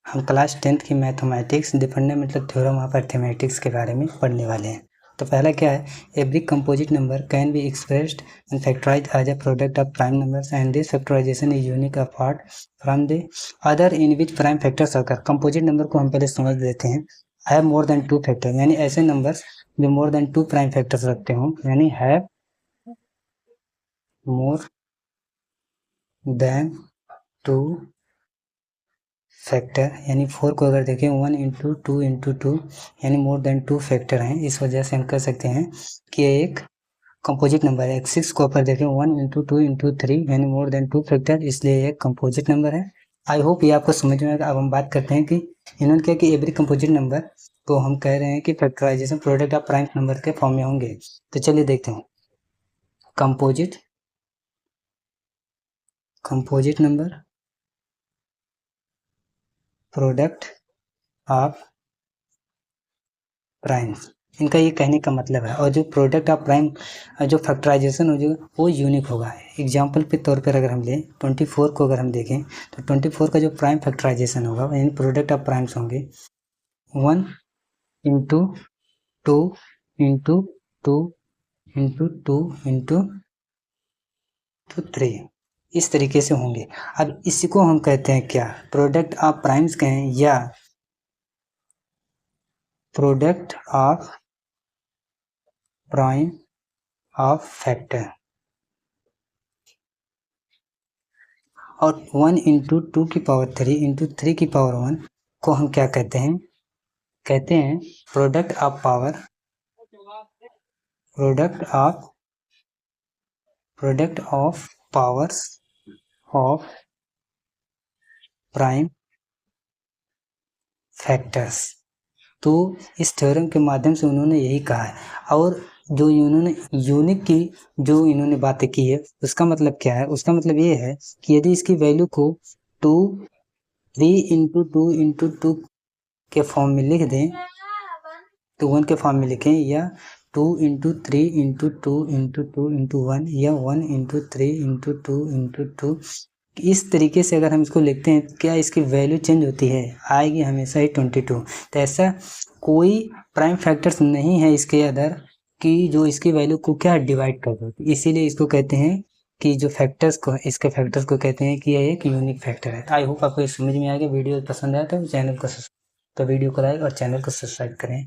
हम class 10th की mathematics the fundamental theorem of arithmetics के बारे में पढ़ने वाले हैं। तो पहला क्या है, every composite number can be expressed and factorized as a product of prime numbers and this factorization is unique apart from the other in which prime factors occur. Composite number को हम पहले समझ लेते हैं। हैव मोर देन 2 फैक्टर, यानी ऐसे numbers जो more than 2 prime factors रखते हों, यानी हैव मोर देन 2 फैक्टर, यानी 4 को अगर देखें 1 इंटू 2 इंटू 2 यानी मोर देन 2 फैक्टर हैं। इस वजह से हम कह सकते हैं कि एक कंपोजिट नंबर है। 6 को अगर देखें 1 इंटू 2 इंटू 3 यानी मोर देन 2 फैक्टर, इसलिए एक कंपोजिट नंबर है। आई होप ये आपको समझ में आएगा। अब हम बात करते हैं कि इन्होंने क्या कि एवरी कंपोजिट नंबर को हम कह रहे हैं कि factorization product of prime number के फॉर्म में होंगे। तो चलिए देखते हैं। Composite number product of prime, इनका ये कहने का मतलब है। और जो प्रोडक्ट ऑफ प्राइम जो फैक्टराइजेशन हो जो वो यूनिक होगा। एग्जांपल के तौर पर अगर हम लें 24 को अगर हम देखें तो 24 का जो प्राइम फैक्टराइजेशन होगा यानी प्रोडक्ट ऑफ प्राइम्स होंगे 1 इंटू 2 इंटू 2 इंटू 2 इंटू 3, इस तरीके से होंगे। अब इसको हम कहते हैं क्या, प्रोडक्ट ऑफ प्राइम्स कहें या product of prime of factor. और 1 इंटू 2 की पावर 3 इंटू 3 की पावर 1 को हम क्या कहते हैं, कहते हैं product of power, product of powers of prime factors. तो इस थ्योरम के माध्यम से उन्होंने यही कहा है। और जो इन्होंने यूनिक की जो इन्होंने बातें की है उसका मतलब क्या है, उसका मतलब ये है कि यदि इसकी वैल्यू को 3 इंटू 2 इंटू 2 के फॉर्म में लिख दें तो 1 के फॉर्म में लिखें, या 2 इंटू 3 इंटू 2 इंटू 2 इंटू 1, या 1 इंटू 3 इंटू 2 इंटू 2, इस तरीके से अगर हम इसको लिखते हैं क्या इसकी वैल्यू चेंज होती है, आएगी हमेशा ही 22। तो ऐसा कोई प्राइम फैक्टर्स नहीं है इसके अदर कि जो इसकी वैल्यू को क्या डिवाइड कर दो। इसीलिए इसको कहते हैं कि जो फैक्टर्स को, इसके फैक्टर्स को कहते हैं कि यह एक यूनिक फैक्टर है। आई होप आपको समझ में आ गया। वीडियो पसंद आया तो वीडियो को लाइक और चैनल को सब्सक्राइब करें।